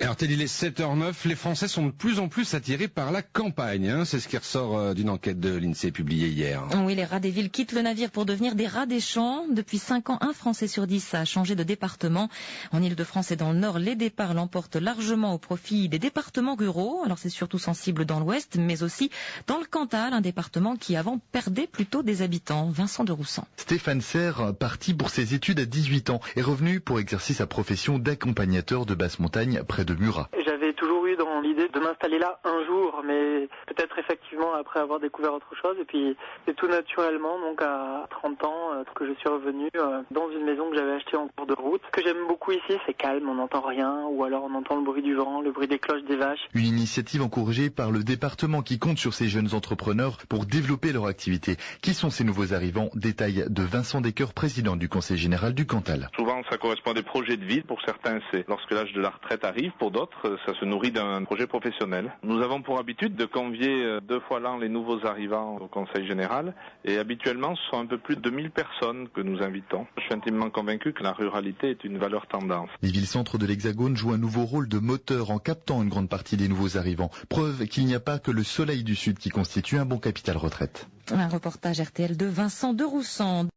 Alors Teddy, il est 7h09, les Français sont de plus en plus attirés par la campagne, c'est ce qui ressort d'une enquête de l'INSEE publiée hier. Oui, les rats des villes quittent le navire pour devenir des rats des champs. Depuis 5 ans, un Français sur 10 a changé de département. En Ile-de-France et dans le Nord, les départs l'emportent largement au profit des départements ruraux. Alors c'est surtout sensible dans l'Ouest, mais aussi dans le Cantal, un département qui avant perdait plutôt des habitants. Vincent de Roussan. Stéphane Serre, parti pour ses études à 18 ans, est revenu pour exercer sa profession d'accompagnateur de basse montagne près de Murat. J'avais toujours eu dans l'idée de m'installer là un jour, mais peut-être effectivement après avoir découvert autre chose. Et puis c'est tout naturellement, donc à 30 ans, que je suis revenu dans une maison que j'avais achetée en cours de route. Ce que j'aime beaucoup ici, c'est calme, on n'entend rien, ou alors on entend le bruit du vent, le bruit des cloches des vaches. Une initiative encouragée par le département qui compte sur ces jeunes entrepreneurs pour développer leur activité. Qui sont ces nouveaux arrivants? Détail de Vincent Descoeurs, président du Conseil général du Cantal. Souvent, ça correspond à des projets de vie. Pour certains, c'est lorsque l'âge de la retraite arrive. Pour d'autres, ça se nourrit d'un projet professionnel. Nous avons pour habitude de convier 2 fois l'an les nouveaux arrivants au Conseil général. Et habituellement, ce sont un peu plus de 2000 personnes que nous invitons. Je suis intimement convaincu que la ruralité est une valeur tendance. Les villes-centres de l'Hexagone jouent un nouveau rôle de moteur en captant une grande partie des nouveaux arrivants. Preuve qu'il n'y a pas que le soleil du Sud qui constitue un bon capital retraite. Un reportage RTL de Vincent de Roussan.